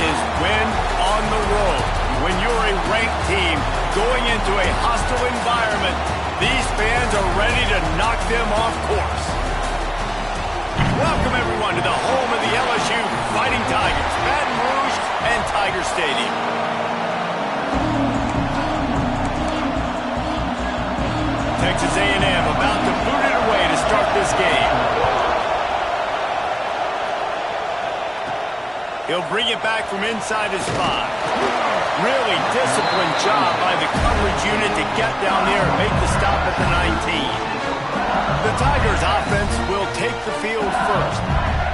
is win on the road. When you're a ranked team going into a hostile environment, these fans are ready to knock them off course. Welcome, everyone, to the home of the LSU Fighting Tigers, Baton Rouge and Tiger Stadium. Texas A&M about to boot it away to start this game. He'll bring it back from inside his 5. Really disciplined job by the coverage unit to get down there and make the stop at the 19. The Tigers offense will take the field first.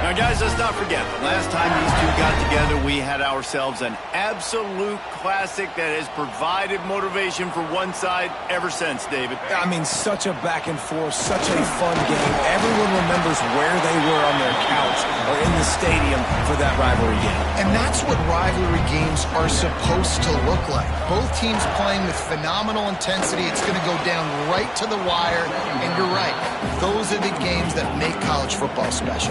Now, guys, let's not forget, the last time these two got together, we had ourselves an absolute classic that has provided motivation for one side ever since, David. I mean, such a back and forth, such a fun game. Everyone remembers where they were on their couch or in the stadium for that rivalry game. And that's what rivalry games are supposed to look like. Both teams playing with phenomenal intensity. It's going to go down right to the wire. And you're right, those are the games that make college football special.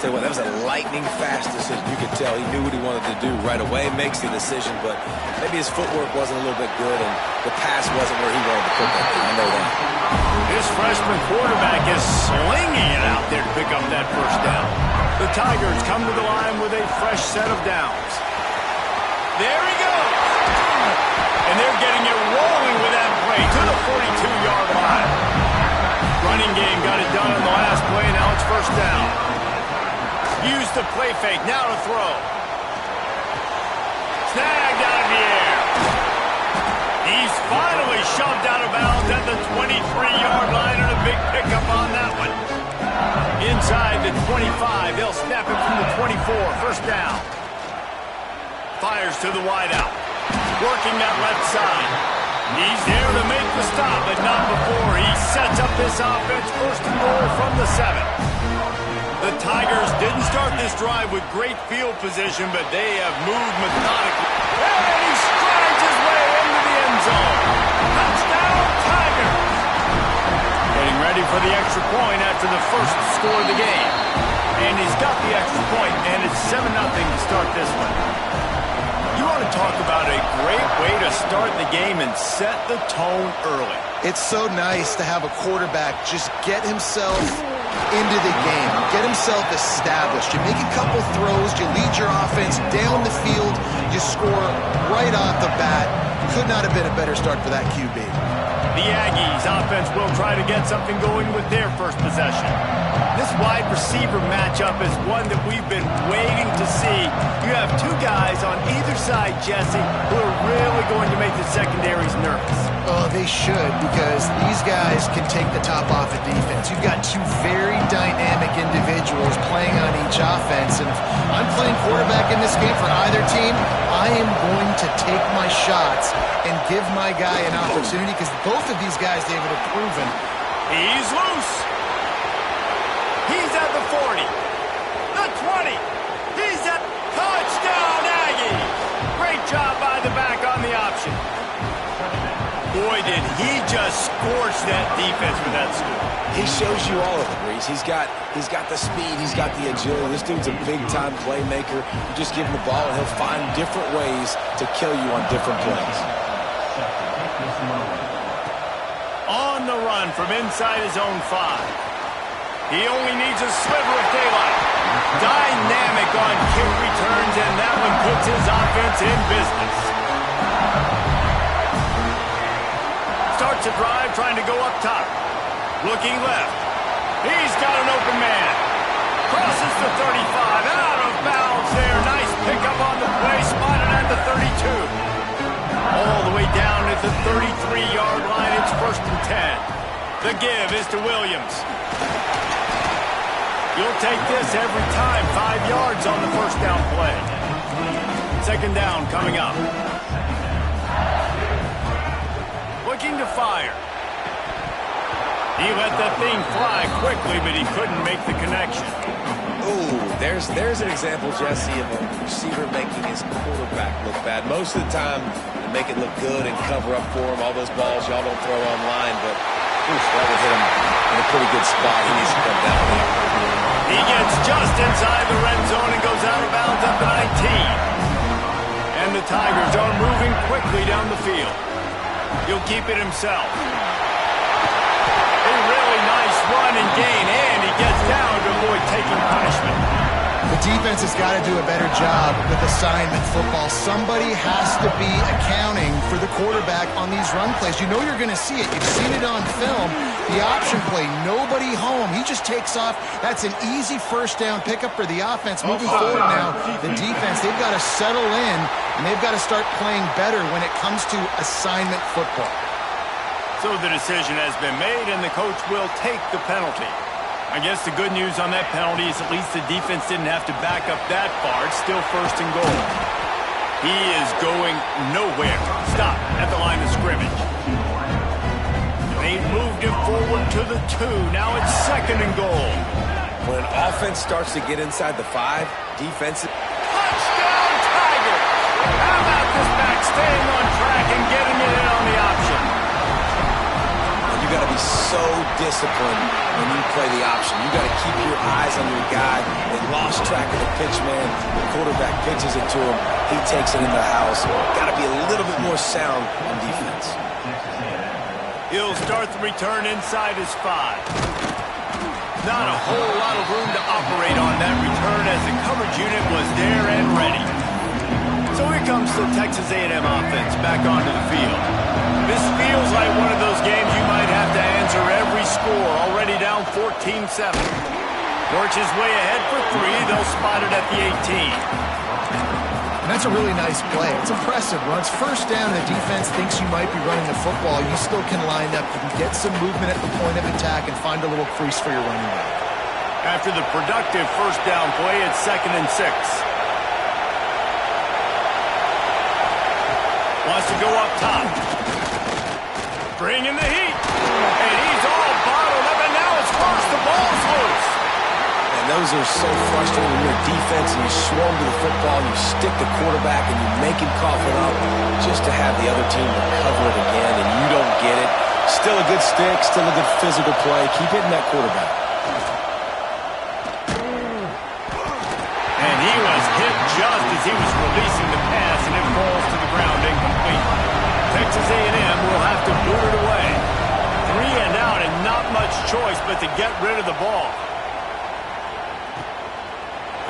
Tell you what, that was a lightning-fast decision. You could tell he knew what he wanted to do right away, makes the decision, but maybe his footwork wasn't a little bit good, and the pass wasn't where he wanted to put that thing. I know that. This freshman quarterback is slinging it out there to pick up that first down. The Tigers come to the line with a fresh set of downs. There he goes! And they're getting it rolling with that play to the 42-yard line. Running game got it done on the last play, now it's first down. Use the play fake, now to throw. Snagged out of the air. He's finally shoved out of bounds at the 23-yard line, and a big pickup on that one. Inside the 25, they'll snap it from the 24, first down. Fires to the wideout, working that left side. He's there to make the stop, but not before he sets up this offense first and goal from the 7. The Tigers didn't start this drive with great field position, but they have moved methodically. And he strides his way into the end zone. Touchdown, Tigers! Getting ready for the extra point after the first score of the game. And he's got the extra point, and it's 7-0 to start this one. You want to talk about a great way to start the game and set the tone early. It's so nice to have a quarterback just get himself into the game, get himself established. You make a couple throws, you lead your offense down the field, you score right off the bat. Could not have been a better start for that QB. The Aggies offense will try to get something going with their first possession. This wide receiver matchup is one that we've been waiting to see. You have two guys on either side, Jesse, who are really going to make the secondaries nervous. Oh, they should, because these guys can take the top off of defense. You've got two very dynamic individuals playing on each offense, and if I'm playing quarterback in this game for either team, I am going to take my shots and give my guy an opportunity, because both of these guys, David, have proven. He's loose. He's at the 40, the 20. He's at touchdown, Aggie. Great job by the back on the option. Boy, did he just scorch that defense with that score. He shows you all of it, Reese. He's got the speed, he's got the agility. This dude's a big-time playmaker. You just give him the ball, and he'll find different ways to kill you on different plays. On the run from inside his own 5. He only needs a sliver of daylight. Dynamic on kick returns, and that one puts his offense in business. Starts a drive trying to go up top. Looking left. He's got an open man. Crosses the 35. Out of bounds there. Nice pickup on the play. Spotted at the 32. All the way down at the 33-yard line. It's first and 10. The give is to Williams. You'll take this every time. 5 yards on the first down play. Second down coming up. Looking to fire. He let that thing fly quickly, but he couldn't make the connection. Ooh, there's an example, Jesse, of a receiver making his quarterback look bad. Most of the time, they make it look good and cover up for him. All those balls y'all don't throw online, but that would hit him in a pretty good spot. He needs to come down there. He gets just inside the red zone and goes out of bounds at the 19. the Tigers are moving quickly down the field. He'll keep it himself. A really nice run and gain, and he gets down to avoid taking punishment. The defense has got to do a better job with assignment football. Somebody has to be accounting for the quarterback on these run plays. You know you're going to see it. You've seen it on film. The option play, nobody home. He just takes off. That's an easy first down pickup for the offense. Moving forward now, the defense, they've got to settle in, and they've got to start playing better when it comes to assignment football. So the decision has been made, and the coach will take the penalty. I guess the good news on that penalty is at least the defense didn't have to back up that far. It's still 1st and goal. He is going nowhere. Stop at the line of scrimmage. They moved him forward to the 2. Now it's 2nd and goal. When offense starts to get inside the 5, defensive... Touchdown, Tigers! How about this back staying on track and getting it in on the option? You got to be so disciplined when you play the option. You got to keep your eyes on your guy. They lost track of the pitch, man. The quarterback pitches it to him. He takes it in the house. Got to be a little bit more sound on defense. He'll start the return inside his 5. Not a whole lot of room to operate on that return as the coverage unit was there and ready. So here comes the Texas A&M offense back onto the field. This feels like one of those games you might have to answer every score. Already down 14-7. Works his way ahead for 3. They'll spot it at the 18. And that's a really nice play. It's impressive. Once first down, the defense thinks you might be running the football. You still can line up. You can get some movement at the point of attack and find a little crease for your running back. After the productive first down play, it's 2nd and 6. Wants to go up top. Bring in the heat. And he's all bottled up, and now it's first. The ball's loose. And those are so frustrating when you're defense and you swarm to the football, you stick the quarterback, and you make him cough it up just to have the other team recover it again, and you don't get it. Still a good stick, still a good physical play. Keep hitting that quarterback. And he was hit just as he was releasing the pass, and it falls to the ground incomplete. Texas A&M will have to boot it away. 3 and out, and not much choice but to get rid of the ball.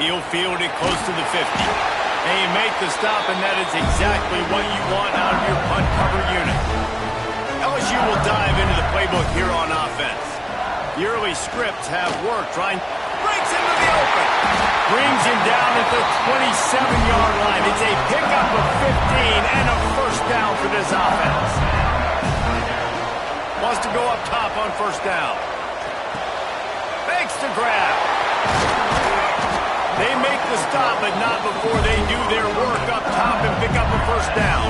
He'll field it close to the 50. And you make the stop, and that is exactly what you want out of your punt cover unit. LSU will dive into the playbook here on offense. The early scripts have worked. Ryan breaks into the open. Brings him down at the 27-yard line. It's a pickup of 15 and a first down for this offense. Wants to go up top on first down. Fakes to grab. They make the stop, but not before they do their work up top and pick up a first down.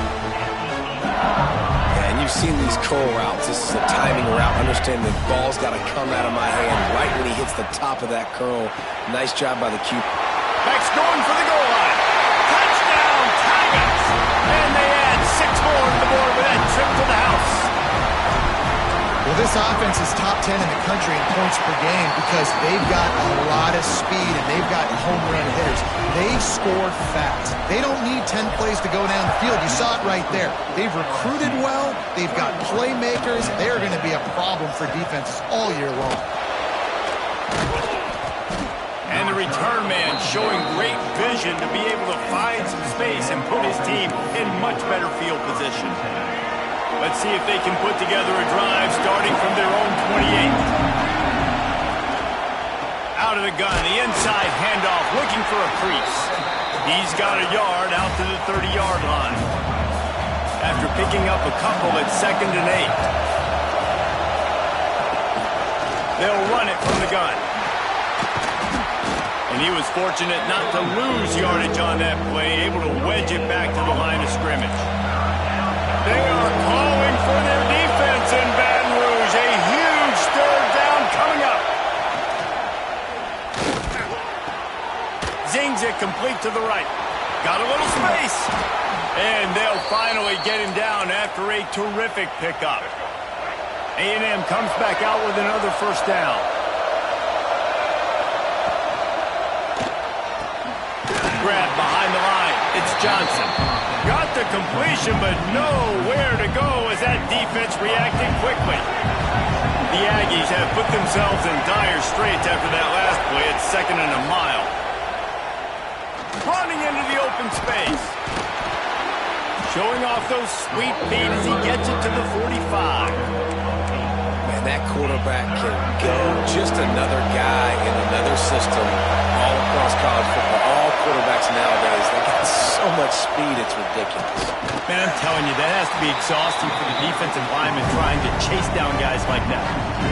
Yeah, and you've seen these curl routes. This is a timing route. Understand the ball's got to come out of my hand right when he hits the top of that curl. Nice job by the Q. Beck's going for the goal line. Touchdown, Tigers! And they add 6 more to the board with that trip to the house. Well, this offense is top 10 in the country in points per game because they've got a lot of speed and they've got home run hitters. They score fast. They don't need 10 plays to go down the field. You saw it right there. They've recruited well. They've got playmakers. They're going to be a problem for defenses all year long. And the return man showing great vision to be able to find some space and put his team in much better field position. Let's see if they can put together a drive starting from their own 28. Out of the gun, the inside handoff, looking for a crease. He's got a yard out to the 30-yard line. After picking up a couple at 2nd and 8. They'll run it from the gun. And he was fortunate not to lose yardage on that play, able to wedge it back to the line of scrimmage. They are calling for their defense in Baton Rouge. A huge 3rd down coming up. Zings it complete to the right. Got a little space. And they'll finally get him down after a terrific pickup. A&M comes back out with another first down. Grab behind the line. It's Johnson. Got completion, but nowhere to go as that defense reacted quickly. The Aggies have put themselves in dire straits after that last play at 2nd and a mile. Running into the open space. Showing off those sweet feet as he gets it to the 45. Man, that quarterback can go. Just another guy in another system all across college football. All quarterbacks nowadays, they got so much speed, it's ridiculous. Man, I'm telling you, that has to be exhausting for the defensive lineman trying to chase down guys like that.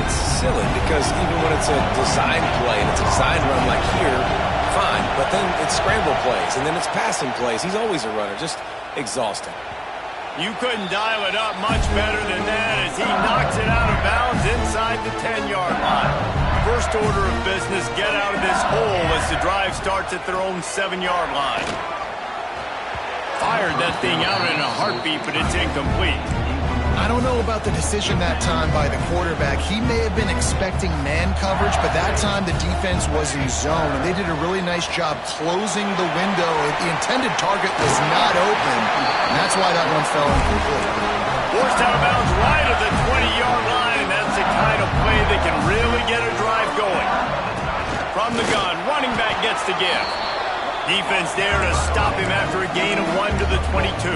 It's silly because even when it's a design play and it's a design run like here, fine. But then it's scramble plays and then it's passing plays. He's always a runner. Just exhausting. You couldn't dial it up much better than that as he knocks it out of bounds inside the 10-yard line. First order of business, get out of this hole as the drive starts at their own 7-yard line. Fired that thing out in a heartbeat, but it's incomplete. I don't know about the decision that time by the quarterback. He may have been expecting man coverage, but that time the defense was in zone, and they did a really nice job closing the window. The intended target was not open, and that's why that one fell incomplete. Forced out of bounds right at the 20-yard line. That's the kind of play that can really get a drive going. From the gun, running back gets the give. Defense there to stop him after a gain of 1 to the 22.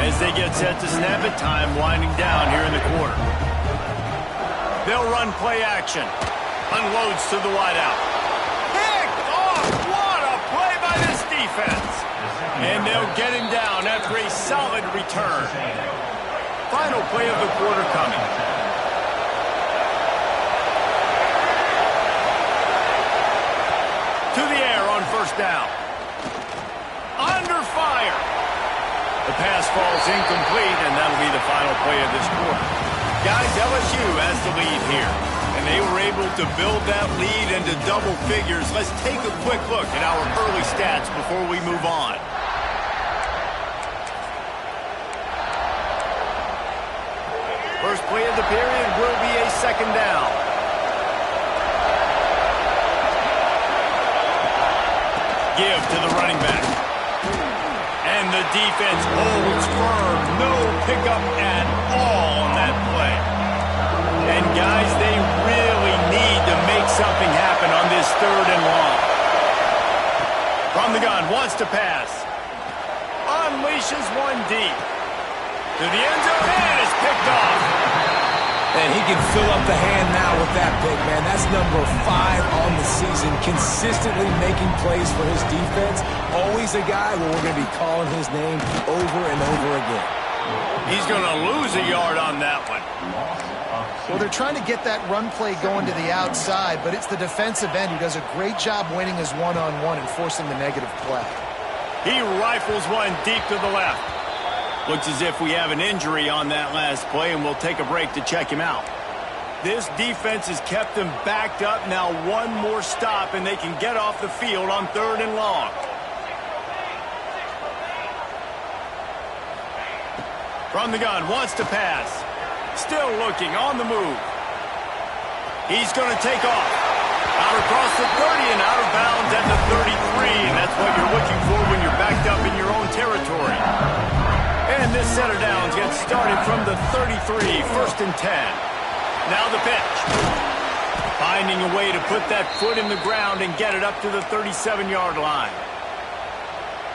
As they get set to snap it, time winding down here in the quarter. They'll run play action. Unloads to the wideout. Picked off! What a play by this defense! And they'll get him down after a solid return. Final play of the quarter coming. To the air on first down. Under fire. The pass falls incomplete, and that'll be the final play of this quarter. Guys, LSU has the lead here, and they were able to build that lead into double figures. Let's take a quick look at our early stats before we move on. First play of the period will be a 2nd down. Give to the running back. And the defense holds firm. No pickup at all on that play. And guys, they really need to make something happen on this 3rd and long. From the gun, wants to pass. Unleashes one deep. To the end zone, and it's picked off. And he can fill up the hand now with that pick, man. That's number 5 on the season. Consistently making plays for his defense. Always a guy where we're going to be calling his name over and over again. He's going to lose a yard on that one. Well, they're trying to get that run play going to the outside, but it's the defensive end who does a great job winning his one-on-one and forcing the negative play. He rifles one deep to the left. Looks as if we have an injury on that last play, and we'll take a break to check him out. This defense has kept them backed up. Now one more stop, and they can get off the field on 3rd and long. From the gun, wants to pass. Still looking, on the move. He's going to take off. Out across the 30 and out of bounds at the 33, and that's what you're looking for when you're backed up in your own territory. And this setter downs gets started from the 33, 1st and 10. Now the pitch. Finding a way to put that foot in the ground and get it up to the 37-yard line.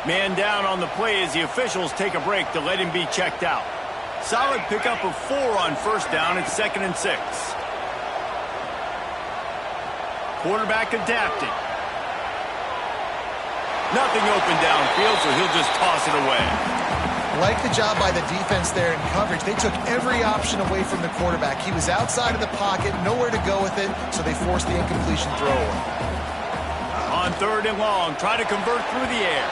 Man down on the play as the officials take a break to let him be checked out. Solid pickup of 4 on first down at 2nd and 6. Quarterback adapting. Nothing open downfield, so he'll just toss it away. Like the job by the defense there in coverage. They took every option away from the quarterback. He was outside of the pocket, nowhere to go with it, so they forced the incompletion throw away. On 3rd and long, try to convert through the air.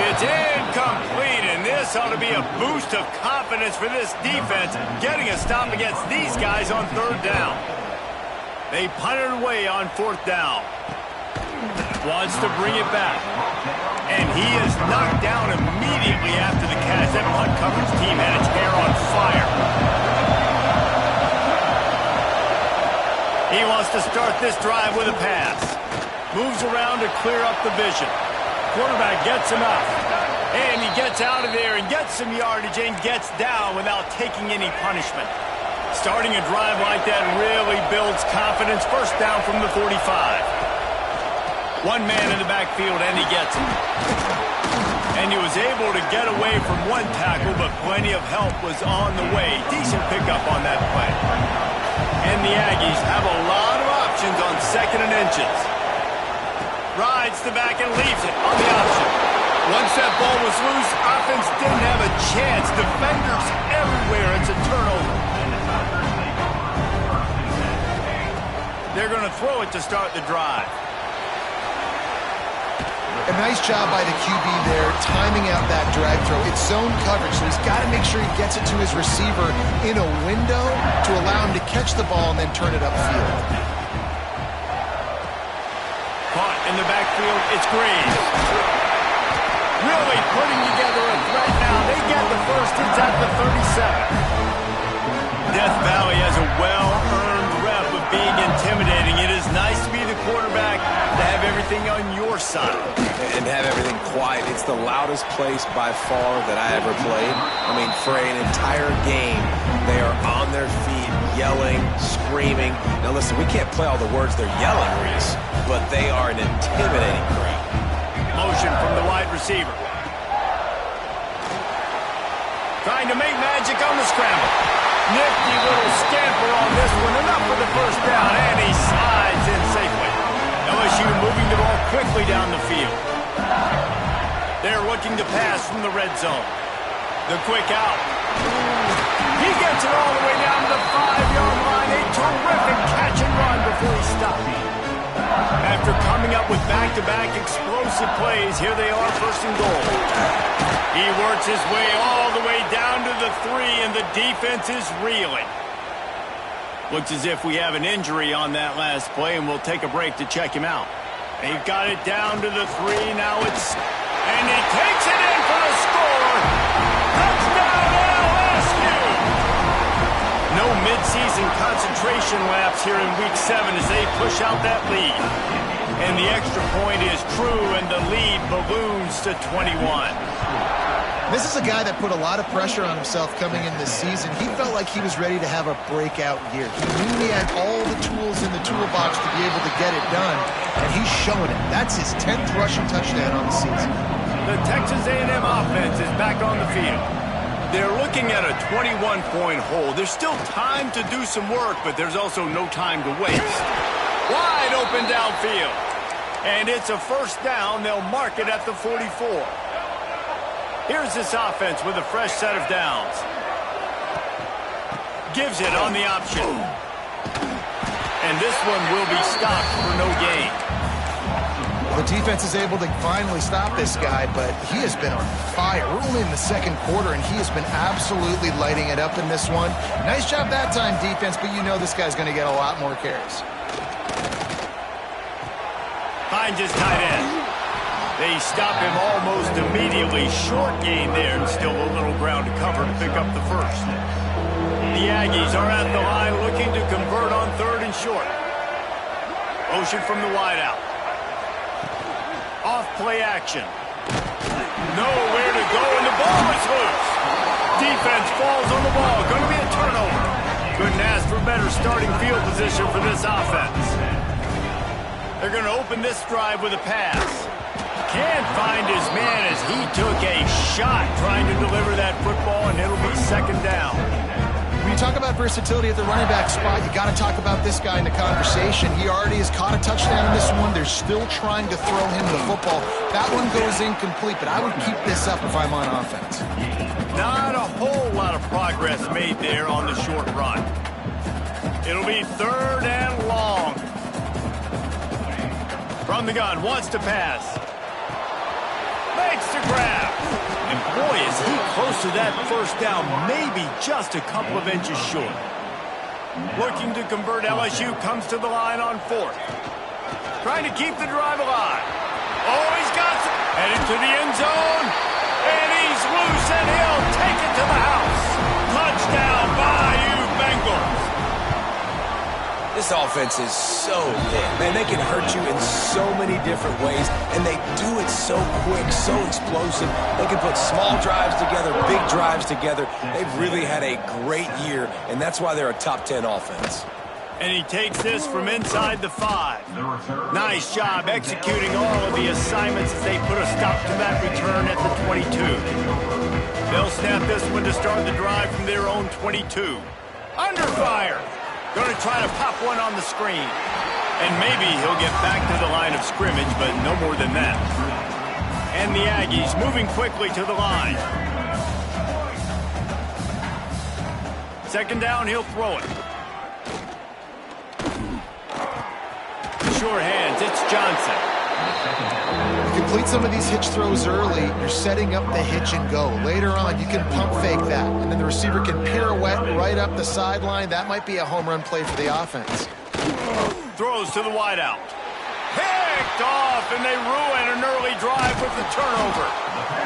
It's incomplete, and this ought to be a boost of confidence for this defense, getting a stop against these guys on 3rd down. They punt it away on 4th down. Wants to bring it back. And he is knocked down immediately after the catch. That punt coverage team had its hair on fire. He wants to start this drive with a pass. Moves around to clear up the vision. Quarterback gets him up. And he gets out of there and gets some yardage and gets down without taking any punishment. Starting a drive like that really builds confidence. First down from the 45. One man in the backfield, and he gets it. And he was able to get away from one tackle, but plenty of help was on the way. Decent pickup on that play. And the Aggies have a lot of options on 2nd and inches. Rides the back and leaves it on the option. Once that ball was loose, offense didn't have a chance. Defenders everywhere. It's a turnover. They're going to throw it to start the drive. A nice job by the QB there, timing out that drag throw. It's zone coverage, so he's got to make sure he gets it to his receiver in a window to allow him to catch the ball and then turn it upfield. Caught in the backfield, it's Green. Really putting together a threat now. They get the first. It's at the 37. Death Valley has a well-earned rep of being intimidating. It is nice to be the quarterback, to have everything on your side. And have everything quiet. It's the loudest place by far that I ever played. I mean, for an entire game, they are on their feet, yelling, screaming. Now listen, we can't play all the words they're yelling, Reese, but they are an intimidating crowd. Motion from the wide receiver. Trying to make magic on the scramble. Nifty little scamper on this one. Enough for the first down, and he slides in safely. LSU moving the ball quickly down the field. They're looking to pass from the red zone. The quick out. He gets it all the way down to the 5-yard line. A terrific catch and run before he stopped. After coming up with back-to-back explosive plays, here they are, 1st and goal. He works his way all the way down to the 3, and the defense is reeling. Looks as if we have an injury on that last play, and we'll take a break to check him out. They've got it down to the 3. Now it's... And he takes it in for the score. Touchdown, LSU! No midseason concentration lapse here in Week 7 as they push out that lead. And the extra point is true, and the lead balloons to 21. This is a guy that put a lot of pressure on himself coming in this season. He felt like he was ready to have a breakout year. He knew he had all the tools in the toolbox to be able to get it done, and he's showing it. That's his 10th rushing touchdown on the season. The Texas A&M offense is back on the field. They're looking at a 21-point hole. There's still time to do some work, but there's also no time to waste. Wide open downfield. And it's a first down. They'll mark it at the 44. Here's this offense with a fresh set of downs. Gives it on the option. And this one will be stopped for no gain. The defense is able to finally stop this guy, but he has been on fire. We're only in the 2nd quarter, and he has been absolutely lighting it up in this one. Nice job that time, defense, but you know this guy's going to get a lot more carries. Finds his tight end. They stop him almost immediately. Short gain there, and still a little ground to cover to pick up the first. The Aggies are at the line looking to convert on 3rd and short. Motion from the wideout. Off play action. Nowhere to go, and the ball is loose. Defense falls on the ball. Going to be a turnover. Couldn't ask for better starting field position for this offense. They're going to open this drive with a pass. Can't find his man as he took a shot trying to deliver that football, and it'll be 2nd down. When you talk about versatility at the running back spot, you got to talk about this guy in the conversation. He already has caught a touchdown in this one. They're still trying to throw him the football. That one goes incomplete, but I would keep this up if I'm on offense. Not a whole lot of progress made there on the short run. It'll be 3rd and long. From the gun, wants to pass. Makes the grab. And boy, is he close to that first down, maybe just a couple of inches short. Looking to convert, LSU comes to the line on 4th. Trying to keep the drive alive. Oh, he's got it. Headed to the end zone. And he's loose, and he'll take it to the house. Touchdown, Bayou Bengals. This This offense is so big. Man, they can hurt you in so many different ways, and they do it so quick, so explosive. They can put small drives together, big drives together. They've really had a great year, and that's why they're a top 10 offense. And he takes this from inside the 5. Nice job executing all of the assignments as they put a stop to that return at the 22. They'll snap this one to start the drive from their own 22. Under fire. Going to try to pop one on the screen. And maybe he'll get back to the line of scrimmage, but no more than that. And the Aggies moving quickly to the line. Second down, he'll throw it. Sure hands, it's Johnson. Complete some of these hitch throws early, you're setting up the hitch and go. Later on, you can pump fake that, and then the receiver can pirouette right up the sideline. That might be a home run play for the offense. Throws to the wideout. Picked off, and they ruin an early drive with the turnover.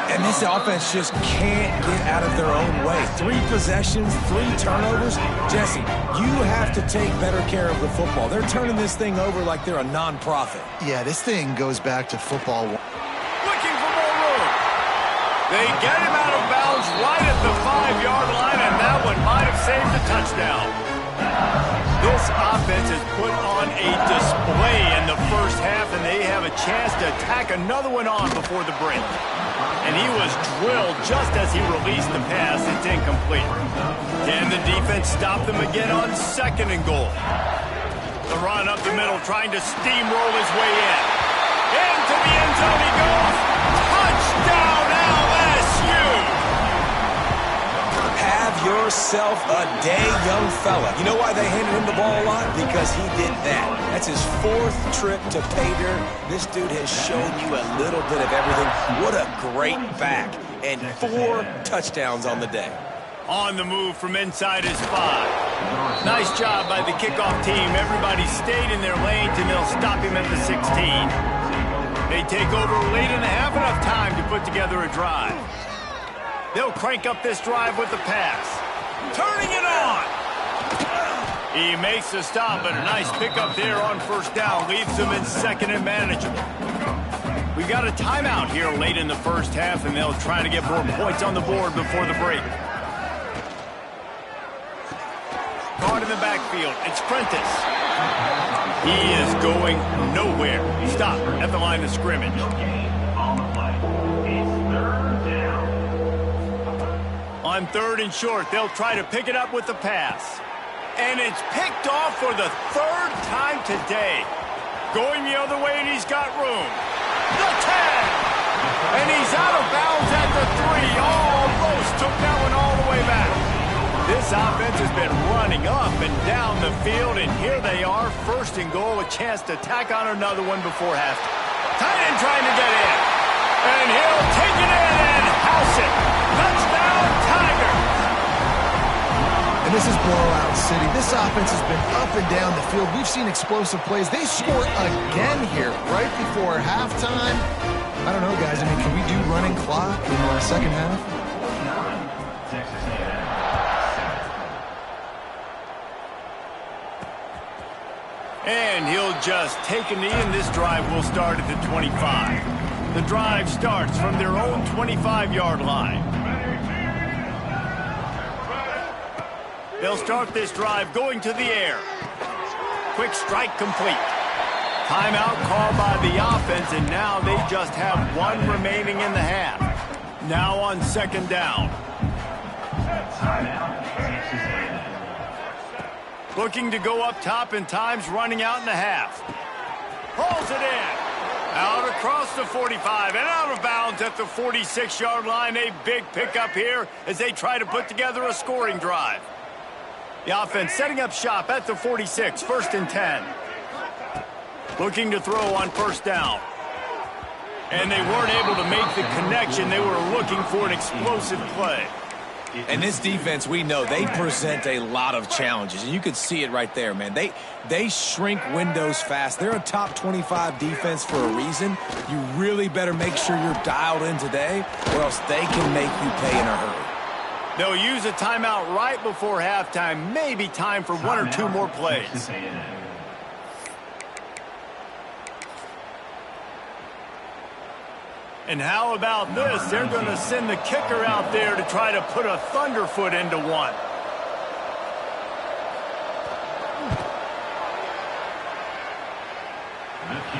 And this offense just can't get out of their own way. 3 possessions, 3 turnovers. Jesse, you have to take better care of the football. They're turning this thing over like they're a non-profit. Yeah, this thing goes back to football. Looking for more room. They get him out of bounds right at the 5-yard line, and that one might have saved a touchdown. This offense has put on a display in the first half, and they have a chance to tack another one on before the break. And he was drilled just as he released the pass. It's incomplete. Can the defense stop them again on 2nd and goal? The run up the middle, trying to steamroll his way in. Into the end zone he goes. Touchdown, LSU! Have yourself a day, young fella. You know why they handed him the ball a lot? Because he did that. That's his 4th trip to pay dirt. This dude has shown you a little bit of everything. What a great back. And 4 touchdowns on the day. On the move from inside his 5. Nice job by the kickoff team. Everybody stayed in their lanes, and they'll stop him at the 16. They take over late in the half, enough time to put together a drive. They'll crank up this drive with the pass. Turning it on. He makes the stop, but a nice pickup there on 1st down. Leaves them in 2nd and manageable. We've got a timeout here late in the first half, and they'll try to get more points on the board before the break. Guard in the backfield. It's Prentice. He is going nowhere. Stop at the line of scrimmage. On 3rd and short, they'll try to pick it up with the pass. And it's picked off for the 3rd time today. Going the other way, and he's got room. The 10! And he's out of bounds at the 3. Almost took that one all the way back. This offense has been running up and down the field, and here they are, 1st and goal, a chance to tack on another one before halftime. Tight end trying to get in. And he'll take it in and house it. Touchdown, Tigers! And this is blowout city. This offense has been up and down the field. We've seen explosive plays. They score again here right before halftime. I don't know, guys. I mean, can we do running clock in the 2nd half? And he'll just take a knee, and this drive will start at the 25. The drive starts from their own 25-yard line. They'll start this drive going to the air. Quick strike complete. Timeout called by the offense, and now they just have 1 remaining in the half. Now on 2nd down. Looking to go up top, and time's running out in the half. Pulls it in. Out across the 45 and out of bounds at the 46-yard line. A big pickup here as they try to put together a scoring drive. The offense setting up shop at the 46, 1st and 10. Looking to throw on 1st down. And they weren't able to make the connection. They were looking for an explosive play. And this defense, we know, they present a lot of challenges. And you could see it right there, man. They shrink windows fast. They're a top 25 defense for a reason. You really better make sure you're dialed in today, or else they can make you pay in a hurry. They'll use a timeout right before halftime. Maybe time for 1 or 2 more plays. And how about this? They're going to send the kicker out there to try to put a thunderfoot into one.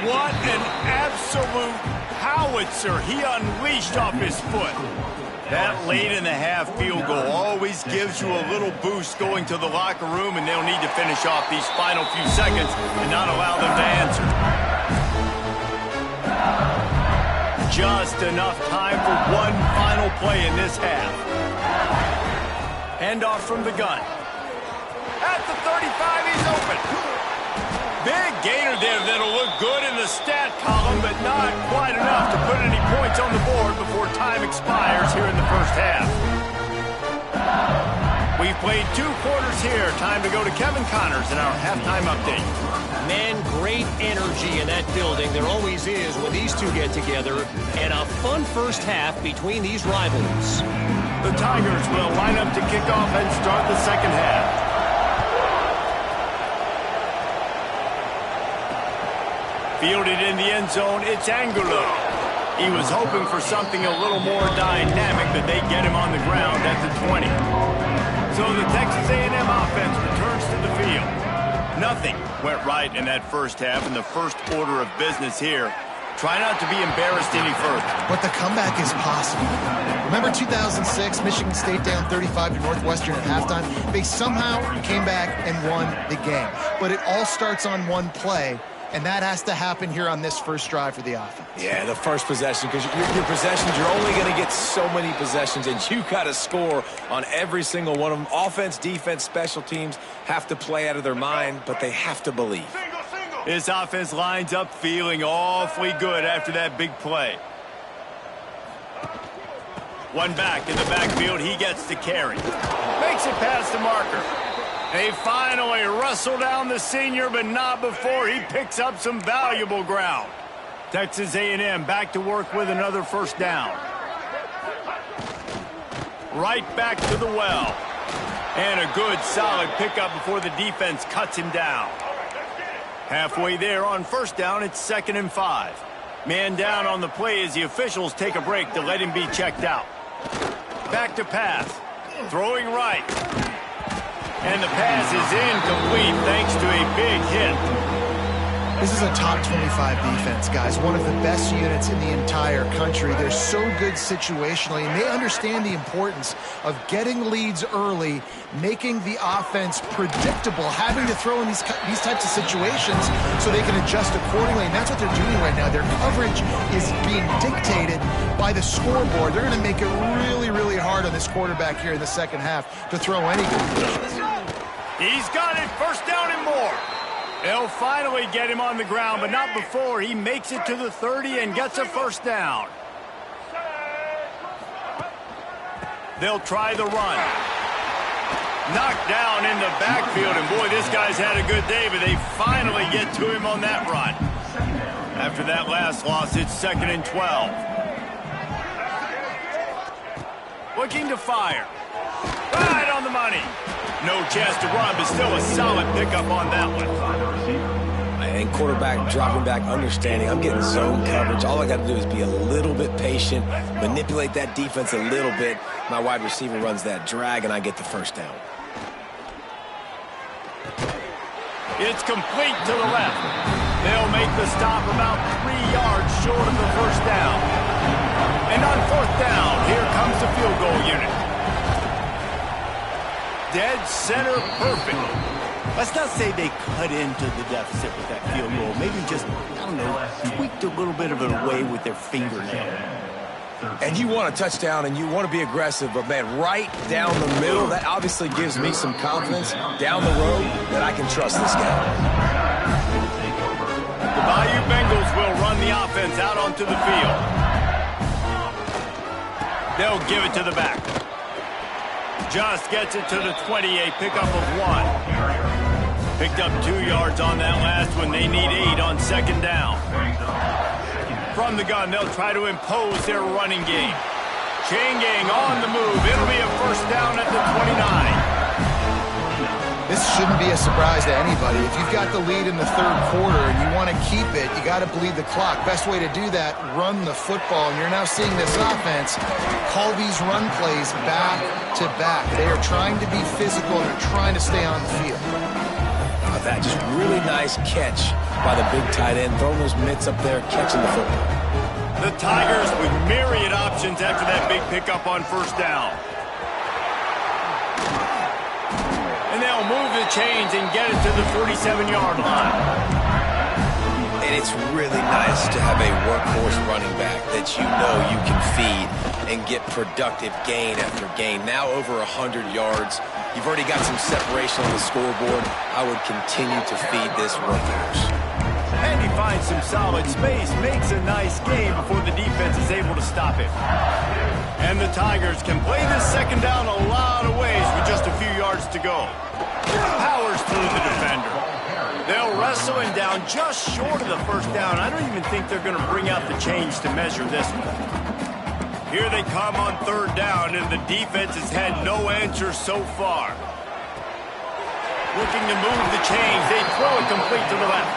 What an absolute howitzer he unleashed off his foot. That late in the half field goal always gives you a little boost going to the locker room, and they'll need to finish off these final few seconds and not allow them to answer. Just enough time for one final play in this half. Handoff from the gun. At the 35, he's open. Big gainer there that'll look good in the stat column, but not quite enough to put any points on the board before time expires here in the first half. We've played 2 quarters here. Time to go to Kevin Connors in our halftime update. Man, great energy in that building. There always is when these two get together. And a fun first half between these rivals. The Tigers will line up to kick off and start the second half. Fielded in the end zone, it's Angulo. He was hoping for something a little more dynamic, but they get him on the ground at the 20. So the Texas A&M offense returns to the field. Nothing went right in that first half, and the first order of business here. Try not to be embarrassed any further. But the comeback is possible. Remember 2006, Michigan State down 35 to Northwestern at halftime? They somehow came back and won the game. But it all starts on one play. And that has to happen here on this first drive for the offense. Yeah, the first possession, because your possessions, you're only going to get so many possessions, and you got to score on every single one of them. Offense, defense, special teams have to play out of their mind, but they have to believe. This offense lines up feeling awfully good after that big play. One back in the backfield, he gets the carry. Makes it past the marker. They finally wrestle down the senior, but not before he picks up some valuable ground. Texas A&M back to work with another first down. Right back to the well. And a good, solid pickup before the defense cuts him down. Halfway there on first down, it's 2nd and 5. Man down on the play as the officials take a break to let him be checked out. Back to pass. Throwing right. And the pass is incomplete thanks to a big hit. This is a top 25 defense, guys. One of the best units in the entire country. They're so good situationally, and they understand the importance of getting leads early, making the offense predictable, having to throw in these types of situations so they can adjust accordingly. And that's what they're doing right now. Their coverage is being dictated by the scoreboard. They're going to make it really, really hard on this quarterback here in the second half to throw any completions. He's got it. First down and more. They'll finally get him on the ground, but not before he makes it to the 30 and gets a first down. They'll try the run. Knocked down in the backfield, and boy, this guy's had a good day, but they finally get to him on that run. After that last loss, it's 2nd and 12. Looking to fire. Right on the money. No chance to run, but still a solid pickup on that one. And quarterback dropping back, understanding I'm getting zone coverage. All I got to do is be a little bit patient, manipulate that defense a little bit. My wide receiver runs that drag, and I get the first down. It's complete to the left. They'll make the stop about 3 yards short of the first down. And on fourth down, here comes the field goal unit. Dead center perfect. Let's not say they cut into the deficit with that field goal. Maybe just, I don't know, tweaked a little bit of it away with their fingernail. And you want a touchdown and you want to be aggressive, but man, right down the middle, that obviously gives me some confidence down the road that I can trust this guy. The Bayou Bengals will run the offense out onto the field. They'll give it to the back. Just gets it to the 20, a pickup of 1. Picked up 2 yards on that last one. They need 8 on second down. From the gun, they'll try to impose their running game. Chain gang on the move. It'll be a first down at the 29. This shouldn't be a surprise to anybody. If you've got the lead in the third quarter and you want to keep it, you got to bleed the clock. Best way to do that, run the football. And you're now seeing this offense call these run plays back to back. They are trying to be physical and they're trying to stay on the field. That just really nice catch by the big tight end, throwing those mitts up there, catching the football. The Tigers with myriad options after that big pickup on first down. And they'll move the chains and get it to the 47-yard line. And it's really nice to have a workhorse running back that you know you can feed and get productive gain after gain. Now over 100 yards. You've already got some separation on the scoreboard. I would continue to feed this workhorse. And he finds some solid space, makes a nice game before the defense is able to stop it. And the Tigers can play this second down a lot of ways with just a few yards to go. Powers through the defender. They'll wrestle him down just short of the first down. I don't even think they're going to bring out the chains to measure this one. Here they come on third down, and the defense has had no answer so far. Looking to move the chains. They throw it complete to the left.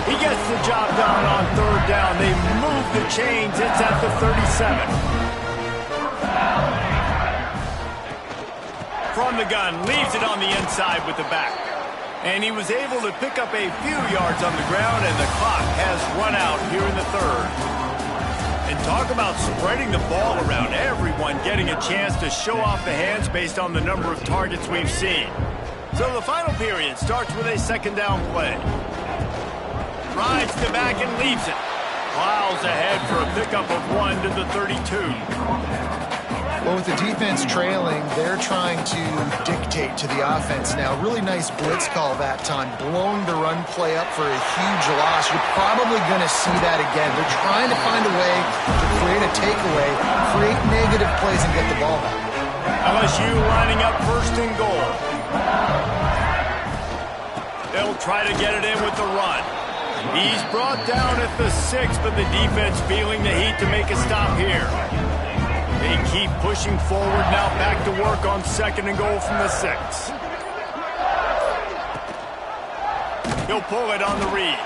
He gets the job done on third down. They move the chains. It's at the 37. From the gun, leaves it on the inside with the back. And he was able to pick up a few yards on the ground, and the clock has run out here in the third. And talk about spreading the ball around. Everyone getting a chance to show off the hands based on the number of targets we've seen. So the final period starts with a second down play. Rides the back and leaves it. Plows ahead for a pickup of 1 to the 32. Well, with the defense trailing, they're trying to dictate to the offense now. Really nice blitz call that time, blowing the run play up for a huge loss. You're probably going to see that again. They're trying to find a way to create a takeaway, create negative plays, and get the ball back. LSU lining up first and goal. They'll try to get it in with the run. He's brought down at the 6, but the defense feeling the heat to make a stop here. They keep pushing forward, now back to work on second and goal from the 6. He'll pull it on the read.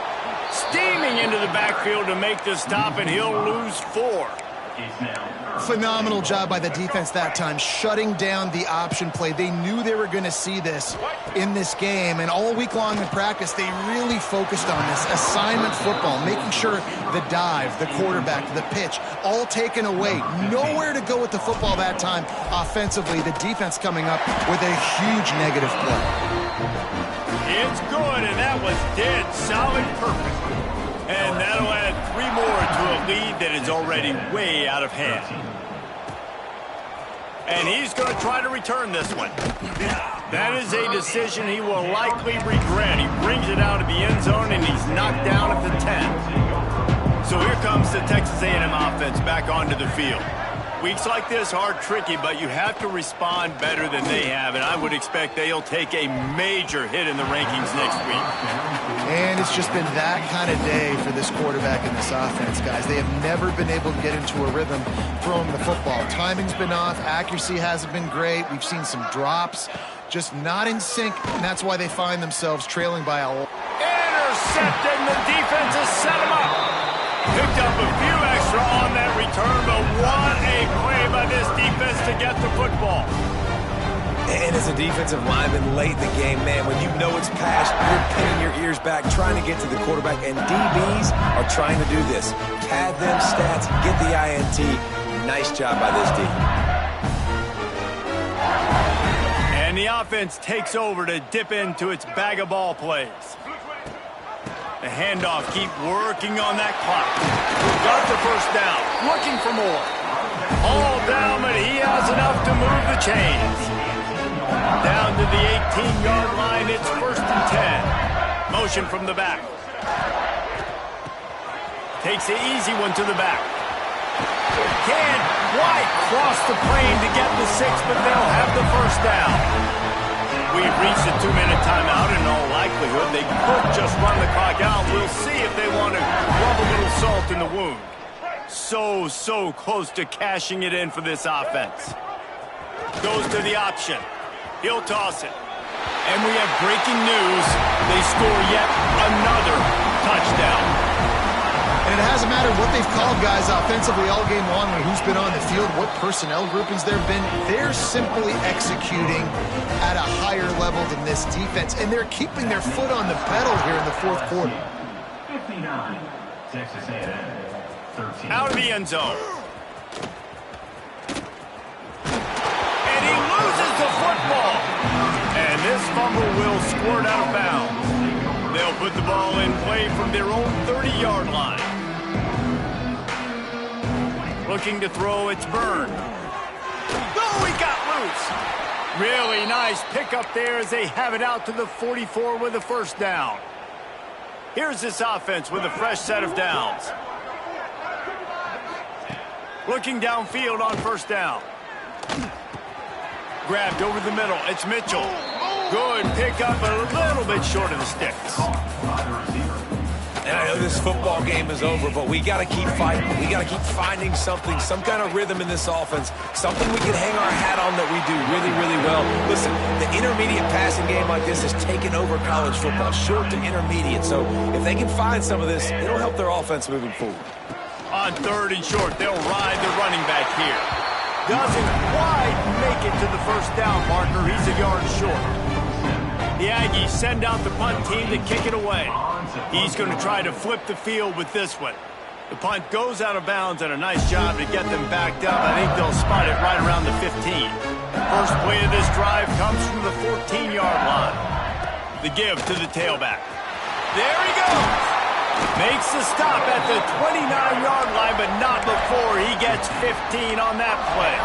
Steaming into the backfield to make the stop, and he'll lose 4. Phenomenal job by the defense that time, shutting down the option play. They knew they were going to see this in this game, and all week long in practice, they really focused on this assignment football, making sure the dive, the quarterback, the pitch, all taken away. Nowhere to go with the football that time offensively. The defense coming up with a huge negative play. It's good, and that was dead solid perfect. And that'll add 3 more to a lead that is already way out of hand. And he's going to try to return this one. That is a decision he will likely regret. He brings it out of the end zone, and he's knocked down at the 10. So here comes the Texas A&M offense back onto the field. Weeks like this are tricky, but you have to respond better than they have, and I would expect they'll take a major hit in the rankings next week. And it's just been that kind of day for this quarterback and this offense, guys. They have never been able to get into a rhythm throwing the football. Timing's been off. Accuracy hasn't been great. We've seen some drops, just not in sync, and that's why they find themselves trailing by a lot. Intercepted, and the defense has set him up. Picked up a few extra on that return, but what a play by this defense to get the football. And as a defensive lineman late in the game, man, when you know it's past, you're pinning your ears back, trying to get to the quarterback, and DBs are trying to do this. Pad them stats, get the INT. Nice job by this D. And the offense takes over to dip into its bag of ball plays. The handoff, keep working on that clock. Got the first down, looking for more. All down, but he has enough to move the chains. Down to the 18-yard line, it's first and 10. Motion from the back. Takes the easy one to the back. Can't quite cross the plane to get the 6, but they'll have the first down. We've reached a 2-minute timeout. In all likelihood, they could just run the clock out. We'll see if they want to rub a little salt in the wound. So close to cashing it in for this offense. Goes to the option. He'll toss it. And we have breaking news. They score yet another touchdown. And it hasn't mattered what they've called guys offensively all game long, or who's been on the field, what personnel groupings there have been. They're simply executing at a higher level than this defense, and they're keeping their foot on the pedal here in the fourth quarter. 59, Texas A&M, 13. Out of the end zone. And he loses the football. And this fumble will squirt out of bounds. They'll put the ball in play from their own 30-yard line. Looking to throw, it's Byrne. Oh, he got loose. Really nice pickup there as they have it out to the 44 with a first down. Here's this offense with a fresh set of downs. Looking downfield on first down. Grabbed over the middle. It's Mitchell. Good pickup, but a little bit short of the sticks. And I know this football game is over, but we got to keep fighting. We got to keep finding something, some kind of rhythm in this offense, something we can hang our hat on that we do really, really well. Listen, the intermediate passing game like this is taking over college football, short to intermediate. So if they can find some of this, it'll help their offense moving forward. On third and short, they'll ride the running back here. Doesn't quite make it to the first down marker. He's a yard short. The Aggies send out the punt team to kick it away. He's going to try to flip the field with this one. The punt goes out of bounds, and a nice job to get them backed up. I think they'll spot it right around the 15. First play of this drive comes from the 14-yard line. The give to the tailback. There he goes. Makes the stop at the 29-yard line, but not before he gets 15 on that play.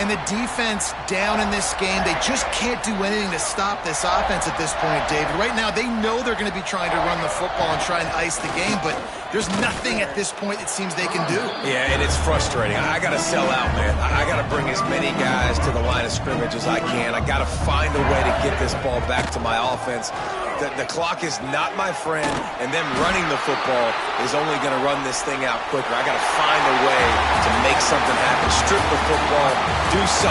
And the defense down in this game, they just can't do anything to stop this offense at this point, David. Right now, they know they're going to be trying to run the football and try and ice the game, but there's nothing at this point it seems they can do. Yeah, and it's frustrating. I got to sell out, man. I got to bring as many guys to the line of scrimmage as I can. I got to find a way to get this ball back to my offense. The clock is not my friend, and them running the football is only going to run this thing out quicker. I got to find a way to make something happen. Strip the football, do something.